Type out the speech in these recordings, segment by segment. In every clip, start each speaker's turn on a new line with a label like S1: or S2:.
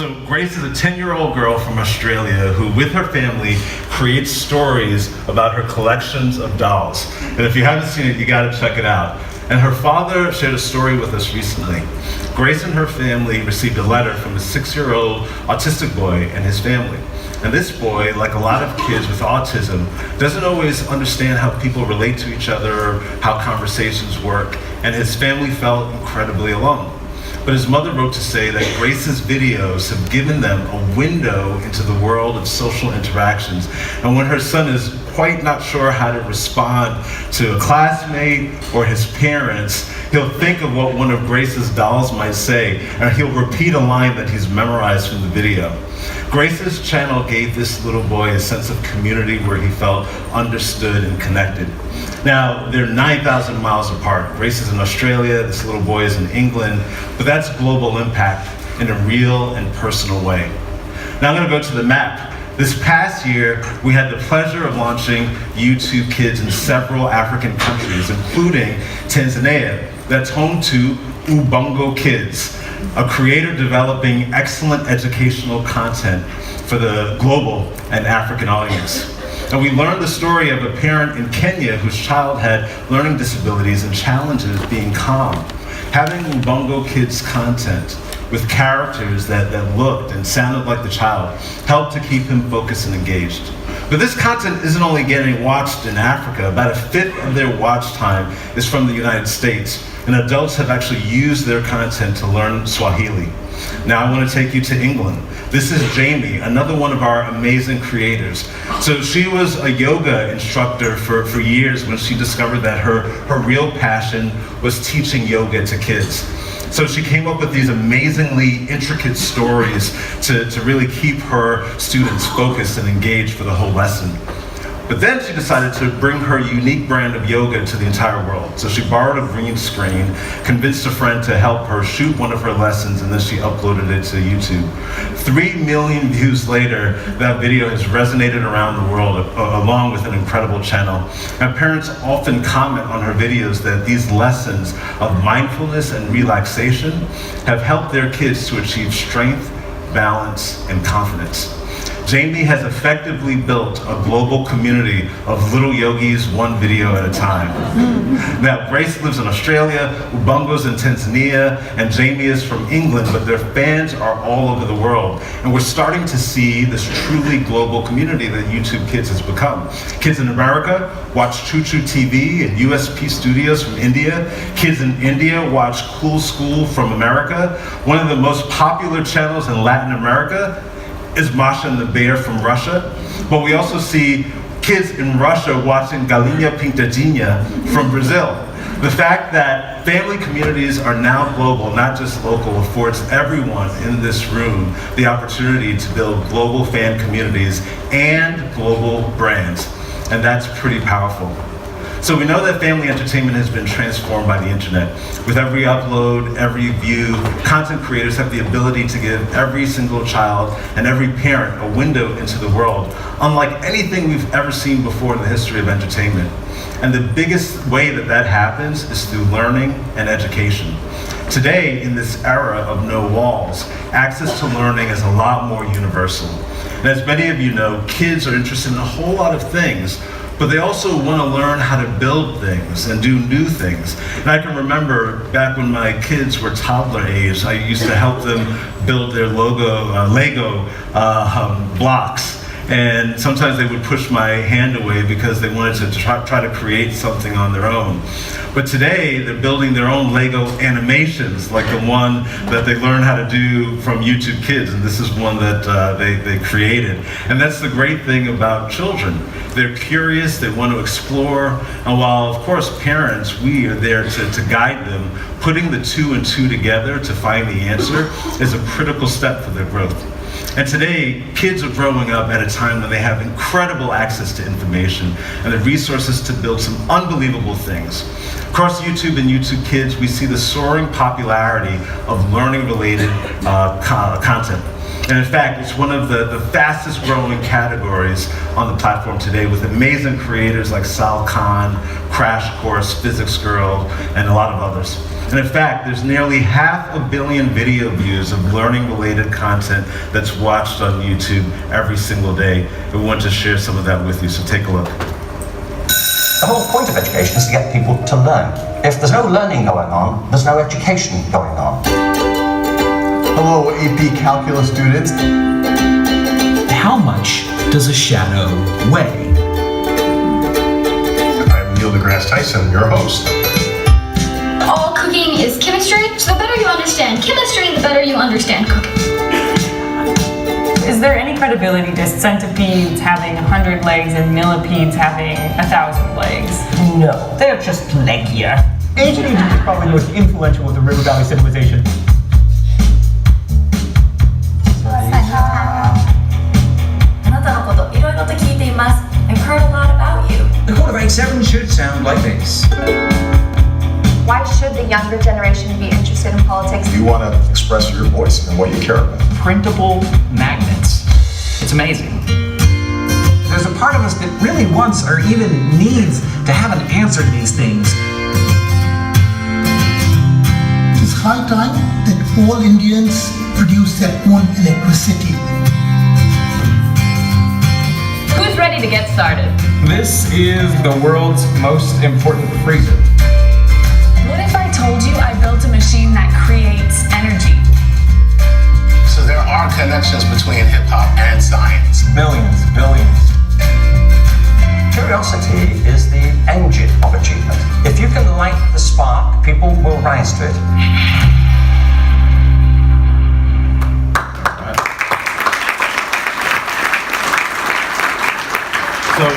S1: So Grace is a 10-year-old girl from Australia who, with her family, creates stories about her collections of dolls. And if you haven't seen it, you gotta check it out. And her father shared a story with us recently. Grace and her family received a letter from a 6-year-old autistic boy and his family. And this boy, like a lot of kids with autism, doesn't always understand how people relate to each other, how conversations work, and his family felt incredibly alone. But his mother wrote to say that Grace's videos have given them a window into the world of social interactions. And when her son is quite not sure how to respond to a classmate or his parents, he'll think of what one of Grace's dolls might say, and he'll repeat a line that he's memorized from the video. Grace's channel gave this little boy a sense of community where he felt understood and connected. Now, they're 9,000 miles apart. Grace is in Australia, this little boy is in England, but that's global impact in a real and personal way. Now I'm gonna go to the map. This past year, we had the pleasure of launching YouTube Kids in several African countries, including Tanzania, that's home to Ubongo Kids, a creator developing excellent educational content for the global and African audience. And we learned the story of a parent in Kenya whose child had learning disabilities and challenges being calm. Having Ubongo Kids content with characters that looked and sounded like the child helped to keep him focused and engaged. But this content isn't only getting watched in Africa. About a fifth of their watch time is from the United States, and adults have actually used their content to learn Swahili. Now I want to take you to England. This is Jamie, another one of our amazing creators. So she was a yoga instructor for years when she discovered that her real passion was teaching yoga to kids. So she came up with these amazingly intricate stories to really keep her students focused and engaged for the whole lesson. But then she decided to bring her unique brand of yoga to the entire world. So she borrowed a green screen, convinced a friend to help her shoot one of her lessons, and then she uploaded it to YouTube. 3 million views later, that video has resonated around the world, along with an incredible channel. And parents often comment on her videos that these lessons of mindfulness and relaxation have helped their kids to achieve strength, balance, and confidence. Jamie has effectively built a global community of little yogis, one video at a time. Now, Grace lives in Australia, Ubongo's in Tanzania, and Jamie is from England, but their fans are all over the world. And we're starting to see this truly global community that YouTube Kids has become. Kids in America watch Choo Choo TV and USP Studios from India. Kids in India watch Cool School from America. One of the most popular channels in Latin America is Masha and the Bear from Russia, but we also see kids in Russia watching Galinha Pintadinha from Brazil. The fact that family communities are now global, not just local, affords everyone in this room the opportunity to build global fan communities and global brands, and that's pretty powerful. So we know that family entertainment has been transformed by the internet. With every upload, every view, content creators have the ability to give every single child and every parent a window into the world, unlike anything we've ever seen before in the history of entertainment. And the biggest way that that happens is through learning and education. Today, in this era of no walls, access to learning is a lot more universal. And as many of you know, kids are interested in a whole lot of things, but they also want to learn how to build things and do new things. And I can remember back when my kids were toddler age, I used to help them build their Lego blocks. And sometimes they would push my hand away because they wanted to try to create something on their own. But today, they're building their own Lego animations, like the one that they learned how to do from YouTube Kids, and this is one that they created. And that's the great thing about children. They're curious, they want to explore, and while, of course, parents, we are there to guide them, putting the two and two together to find the answer is a critical step for their growth. And today, kids are growing up at a time when they have incredible access to information and the resources to build some unbelievable things. Across YouTube and YouTube Kids, we see the soaring popularity of learning-related content. And in fact, it's one of the fastest growing categories on the platform today, with amazing creators like Sal Khan, Crash Course, Physics Girl, and a lot of others. And in fact, there's nearly 500 million video views of learning-related content that's watched on YouTube every single day. And we want to share some of that with you, so take a look.
S2: The whole point of education is to get people to learn. If there's no learning going on, there's no education going on.
S3: Hello, AP Calculus students.
S4: How much does a shadow weigh?
S5: I'm Neil deGrasse Tyson, your host.
S6: All cooking is chemistry, so the better you understand chemistry, the better you understand cooking.
S7: Is there any credibility to centipedes having 100 legs and millipedes having 1,000 legs?
S2: No, they're just leggier.
S8: Ancient Egypt is probably the most influential of the River Valley civilization.
S9: I've heard a lot about you.
S4: The Code of 87 should sound like this.
S10: Why should the younger generation be interested in politics?
S5: You want to express your voice and what you care about.
S4: Printable magnets. It's amazing. There's a part of us that really wants or even needs to have an answer to these things.
S11: It is high time that all Indians produce their own electricity.
S7: Who's ready to get started?
S8: This is the world's most important freezer.
S7: What if I told you I built a machine that creates energy?
S5: So there are connections between hip hop and science.
S8: Millions, billions.
S2: Curiosity is the engine of achievement. If you can light the spark, people will rise to it.
S1: So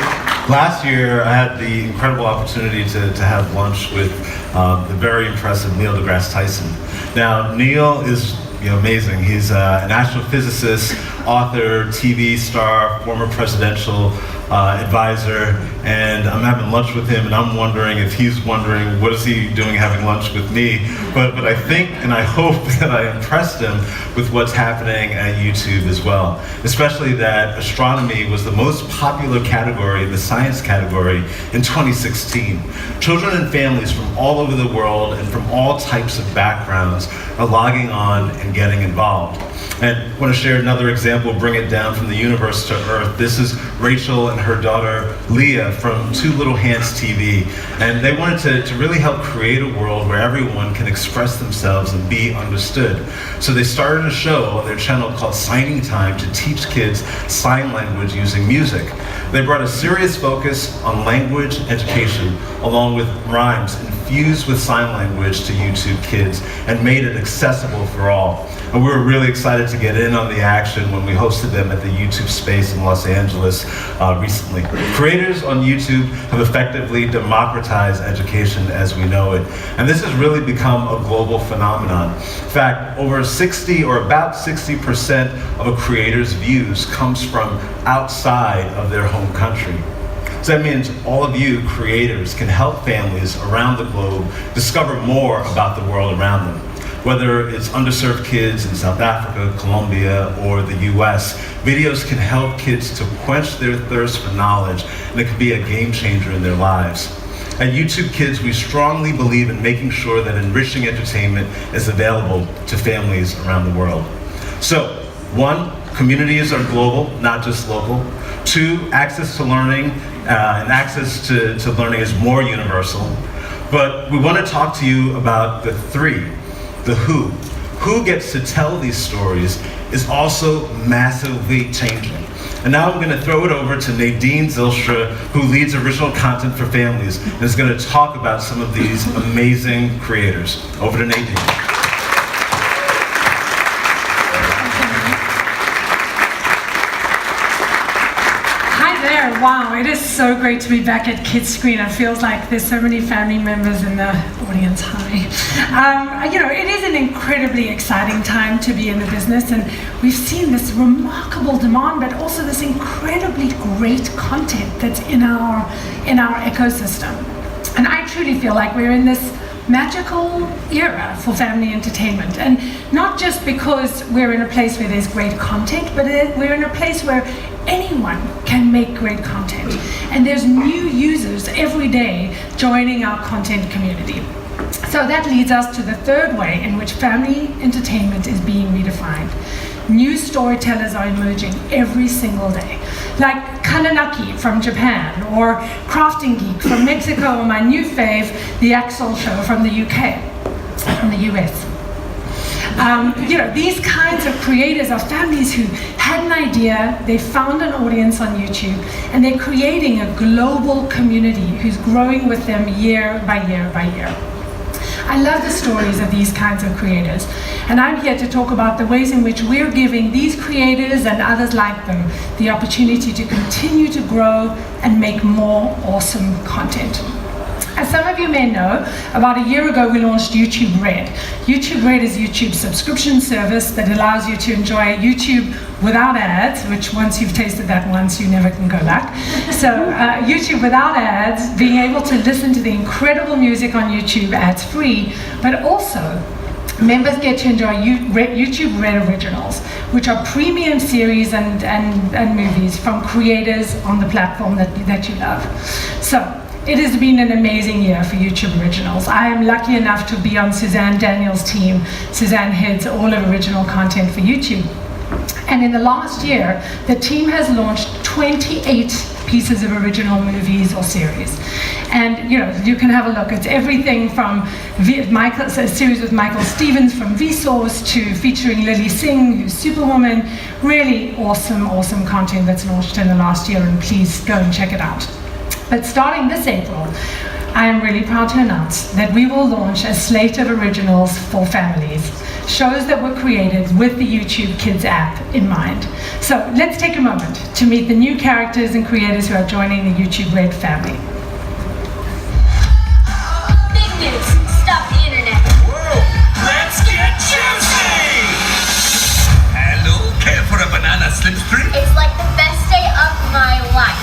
S1: last year, I had the incredible opportunity to have lunch with the very impressive Neil deGrasse Tyson. Now, Neil is amazing. He's an astrophysicist, author, TV star, former presidential advisor, and I'm having lunch with him, and I'm wondering if he's wondering what is he doing having lunch with me. But I think and I hope that I impressed him with what's happening at YouTube as well, especially that astronomy was the most popular category, the science category, in 2016. Children and families from all over the world and from all types of backgrounds are logging on and getting involved. And I want to share another example, bring it down from the universe to Earth. This is Rachel and her daughter Leah from Two Little Hands TV. And they wanted to really help create a world where everyone can express themselves and be understood. So they started a show on their channel called Signing Time to teach kids sign language using music. They brought a serious focus on language education, along with rhymes infused with sign language to YouTube kids, and made it accessible for all. And we were really excited to get in on the action when we hosted them at the YouTube space in Los Angeles recently. Creators on YouTube have effectively democratized education as we know it. And this has really become a global phenomenon. In fact, over 60 or about 60% of a creator's views comes from outside of their home country. So that means all of you creators can help families around the globe discover more about the world around them. Whether it's underserved kids in South Africa, Colombia, or the US, videos can help kids to quench their thirst for knowledge, and it can be a game changer in their lives. At YouTube Kids, we strongly believe in making sure that enriching entertainment is available to families around the world. So, 1, communities are global, not just local. 2, access to learning and access to learning is more universal. But we want to talk to you about the 3. The who. Who gets to tell these stories is also massively changing. And now I'm going to throw it over to Nadine Zylstra, who leads original content for families, and is going to talk about some of these amazing creators. Over to Nadine.
S12: Wow, it is so great to be back at Kidscreen. It feels like there's so many family members in the audience. Hi. It is an incredibly exciting time to be in the business, and we've seen this remarkable demand, but also this incredibly great content that's in our ecosystem. And I truly feel like we're in this magical era for family entertainment. And not just because we're in a place where there's great content, but we're in a place where anyone can make great content. And there's new users every day joining our content community. So that leads us to the third way in which family entertainment is being redefined. New storytellers are emerging every single day, like Kananaki from Japan, or Crafting Geek from Mexico, or my new fave, The Axel Show from the UK, from the US. These kinds of creators are families who had an idea, they found an audience on YouTube, and they're creating a global community who's growing with them year by year by year. I love the stories of these kinds of creators, and I'm here to talk about the ways in which we're giving these creators and others like them the opportunity to continue to grow and make more awesome content. As some of you may know, about a year ago we launched YouTube Red. YouTube Red is YouTube's subscription service that allows you to enjoy YouTube without ads, which once you've tasted that once, you never can go back. So YouTube without ads, being able to listen to the incredible music on YouTube ads-free, but also members get to enjoy YouTube Red Originals, which are premium series and movies from creators on the platform that you love. So it has been an amazing year for YouTube Originals. I am lucky enough to be on Suzanne Daniels' team. Suzanne heads all of original content for YouTube. And in the last year, the team has launched 28 pieces of original movies or series. And you can have a look. It's everything from a series with Michael Stevens from Vsauce to featuring Lily Singh, who's Superwoman. Really awesome, awesome content that's launched in the last year, and please go and check it out. But starting this April, I am really proud to announce that we will launch a slate of originals for families, shows that were created with the YouTube Kids app in mind. So let's take a moment to meet the new characters and creators who are joining the YouTube Red family.
S6: Big news! Stop the internet!
S13: Whoa! Let's get juicy! Hello, care for a banana slipstream?
S6: It's like the best day of my life.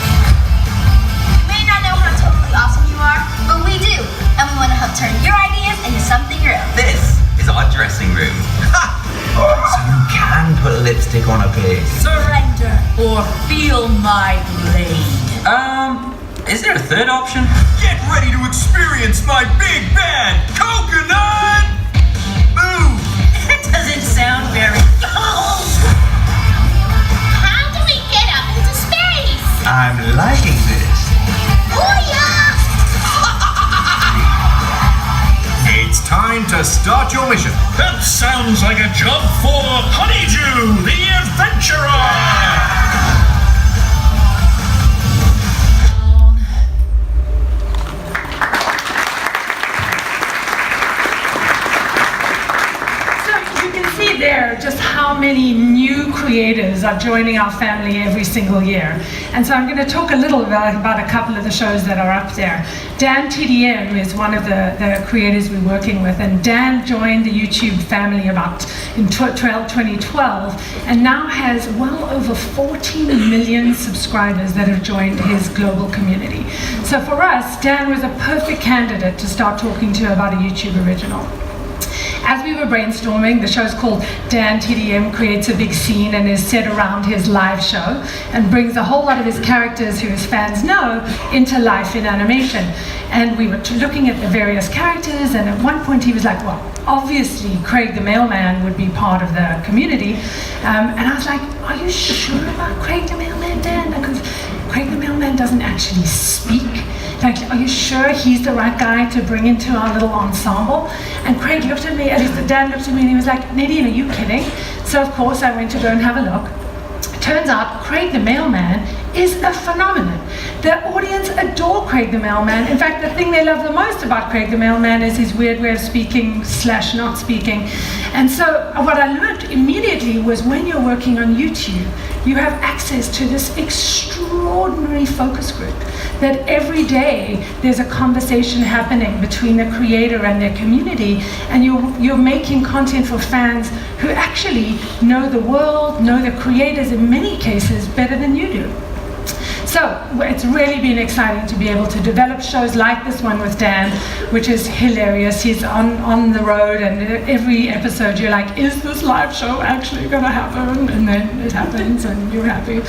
S6: Awesome you are, but we do, and we want to help turn your ideas into something real.
S14: This is our dressing room. So you can put lipstick on a pig.
S15: Surrender or feel my blade.
S14: Is there a third option?
S13: Get ready to experience my big bad coconut boom!
S15: That doesn't sound very
S6: How do we get up into space?
S14: I'm liking this.
S13: It's time to start your mission.
S16: That sounds like a job for Honeydew, the adventurer!
S12: There just how many new creators are joining our family every single year. And so I'm going to talk a little about a couple of the shows that are up there. Dan TDM is one of the creators we're working with, and Dan joined the YouTube family about in 2012 and now has well over 14 million subscribers that have joined his global community. So for us, Dan was a perfect candidate to start talking to about a YouTube original. As we were brainstorming, the show's called Dan TDM Creates a Big Scene and is set around his live show and brings a whole lot of his characters who his fans know into life in animation. And we were looking at the various characters, and at one point he was like, well, obviously Craig the Mailman would be part of the community. And I was like, are you sure about Craig the Mailman, Dan? Because Craig the Mailman doesn't actually speak. Like, are you sure he's the right guy to bring into our little ensemble? And Craig looked at me, at least Dan looked at me, and he was like, Nadine, are you kidding? So of course I went to go and have a look. Turns out Craig the Mailman is a phenomenon. The audience adore Craig the Mailman. In fact, the thing they love the most about Craig the Mailman is his weird way of speaking / not speaking. And so what I learned immediately was when you're working on YouTube, you have access to this extraordinary focus group that every day there's a conversation happening between the creator and their community, and you're making content for fans who actually know the world, know the creators in many cases better than you do. So it's really been exciting to be able to develop shows like this one with Dan, which is hilarious. He's on the road, and every episode you're like, is this live show actually going to happen? And then it happens, and you're happy.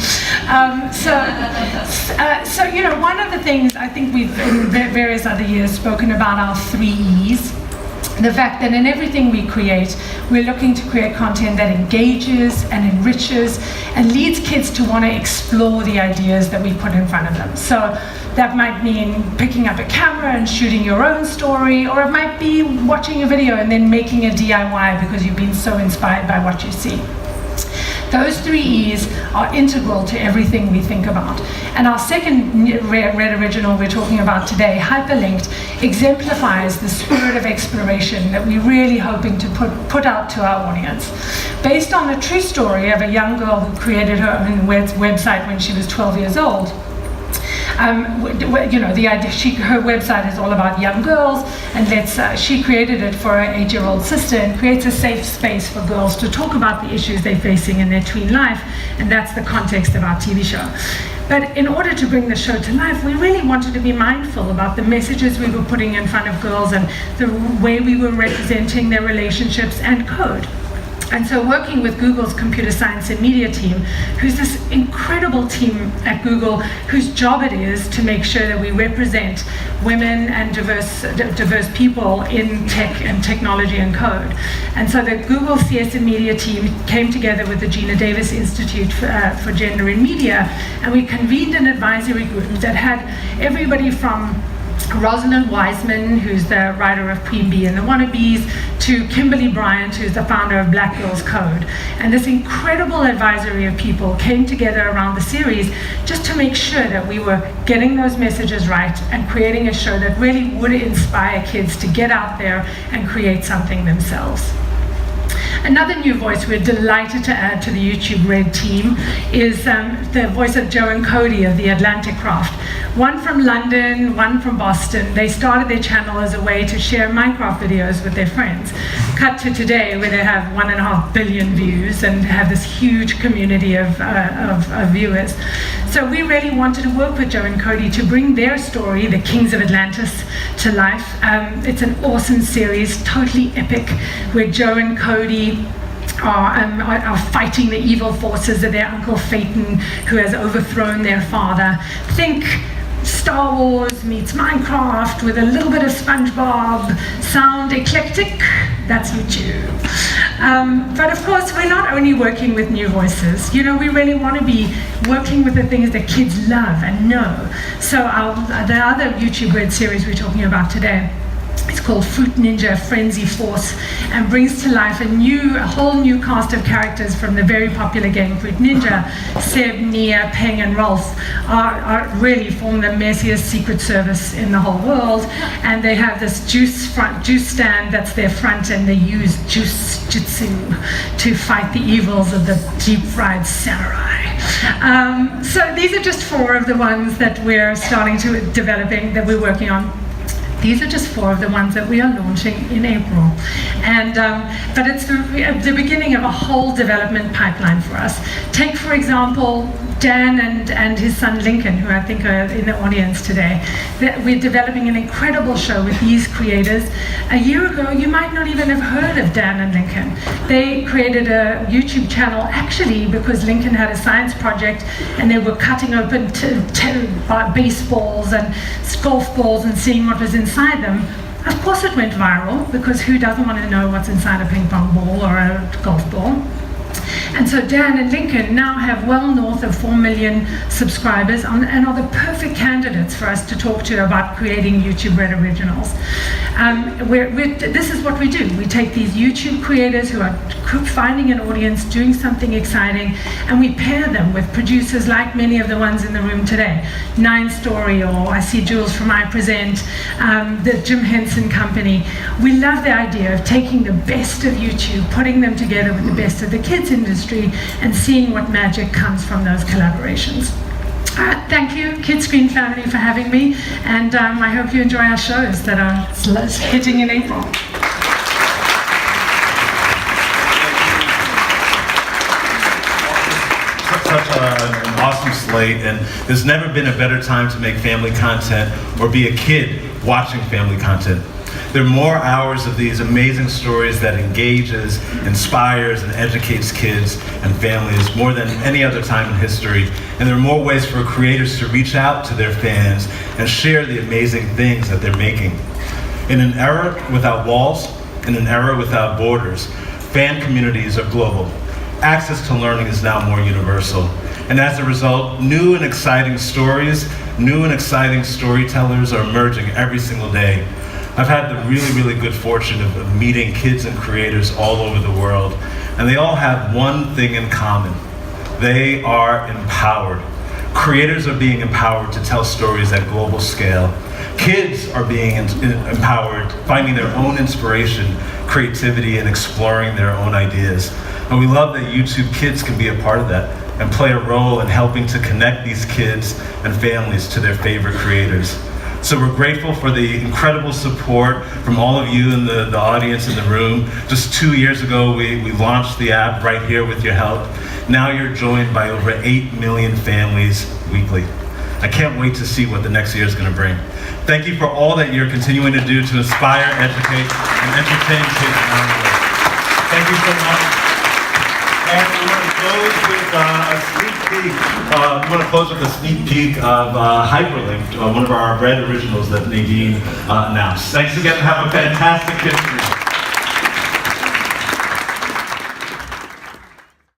S12: So you know, one of the things I think we've in various other years spoken about our 3 E's. The fact that in everything we create, we're looking to create content that engages and enriches and leads kids to want to explore the ideas that we put in front of them. So that might mean picking up a camera and shooting your own story, or it might be watching a video and then making a DIY because you've been so inspired by what you see. Those 3 E's are integral to everything we think about. And our second Red Original we're talking about today, Hyperlinked, exemplifies the spirit of exploration that we're really hoping to put out to our audience. Based on the true story of a young girl who created her own website when she was 12 years old. You know, the idea, her website is all about young girls, and she created it for her 8-year-old sister and creates a safe space for girls to talk about the issues they're facing in their tween life, and that's the context of our TV show. But in order to bring the show to life, we really wanted to be mindful about the messages we were putting in front of girls and the way we were representing their relationships and code. And so working with Google's computer science and media team, who's this incredible team at Google, whose job it is to make sure that we represent women and diverse people in tech and technology and code. And so the Google CS and media team came together with the Gina Davis Institute for Gender in Media, and we convened an advisory group that had everybody from Rosalind Wiseman, who's the writer of Queen Bee and the Wannabes, to Kimberly Bryant, who's the founder of Black Girls Code. And this incredible advisory of people came together around the series just to make sure that we were getting those messages right and creating a show that really would inspire kids to get out there and create something themselves. Another new voice we're delighted to add to the YouTube Red team is the voice of Joe and Cody of the Atlantic Craft. One from London, one from Boston. They started their channel as a way to share Minecraft videos with their friends. Cut to today, where they have 1.5 billion views and have this huge community of viewers. So we really wanted to work with Joe and Cody to bring their story, The Kings of Atlantis, to life. It's an awesome series, totally epic, where Joe and Cody are fighting the evil forces of their Uncle Phaeton, who has overthrown their father. Think Star Wars meets Minecraft with a little bit of SpongeBob, sound eclectic, that's YouTube. But of course, we're not only working with new voices. You know, we really want to be working with the things that kids love and know. So the other YouTube Red series we're talking about today, it's called Fruit Ninja Frenzy Force, and brings to life a whole new cast of characters from the very popular game Fruit Ninja. Seb, Nia, Peng, and Rolf really form the messiest secret service in the whole world, and they have this juice stand that's their front, and they use juice jitsu to fight the evils of the deep-fried samurai. So these are just 4 of the ones that we're starting to developing, that we're working on. These are just 4 of the ones that we are launching in April. And, but it's the beginning of a whole development pipeline for us. Take, for example, Dan and his son Lincoln, who I think are in the audience today. We're developing an incredible show with these creators. A year ago, you might not even have heard of Dan and Lincoln. They created a YouTube channel actually because Lincoln had a science project and they were cutting open baseballs and golf balls and seeing what was inside them. Of course it went viral, because who doesn't want to know what's inside a ping pong ball or a golf ball? And so Dan and Lincoln now have well north of 4 million subscribers and are the perfect candidates for us to talk to about creating YouTube Red Originals. This is what we do. We take these YouTube creators who are finding an audience, doing something exciting, and we pair them with producers like many of the ones in the room today. 9 Story, or I see Jules from I Present, the Jim Henson Company. We love the idea of taking the best of YouTube, putting them together with the best of the kids industry, and seeing what magic comes from those collaborations. Thank you, Kidscreen family, for having me, and I hope you enjoy our shows that are hitting in April.
S1: Such an awesome awesome slate, and there's never been a better time to make family content or be a kid watching family content. There are more hours of these amazing stories that engages, inspires, and educates kids and families more than any other time in history. And there are more ways for creators to reach out to their fans and share the amazing things that they're making. In an era without walls, in an era without borders, fan communities are global. Access to learning is now more universal. And as a result, new and exciting stories, new and exciting storytellers are emerging every single day. I've had the really good fortune of meeting kids and creators all over the world, and they all have one thing in common. They are empowered. Creators are being empowered to tell stories at global scale. Kids are being empowered, finding their own inspiration, creativity, and exploring their own ideas. And we love that YouTube Kids can be a part of that and play a role in helping to connect these kids and families to their favorite creators. So we're grateful for the incredible support from all of you in the audience in the room. Just 2 years ago, we launched the app right here with your help. Now you're joined by over 8 million families weekly. I can't wait to see what the next year is going to bring. Thank you for all that you're continuing to do to inspire, educate, and entertain kids around the world. Thank you so much. And we want to close with a sneak peek. We want to close with a sneak peek of Hyperlinked, one of our brand originals that Nadine announced. Thanks again, and have a fantastic Kidscreen.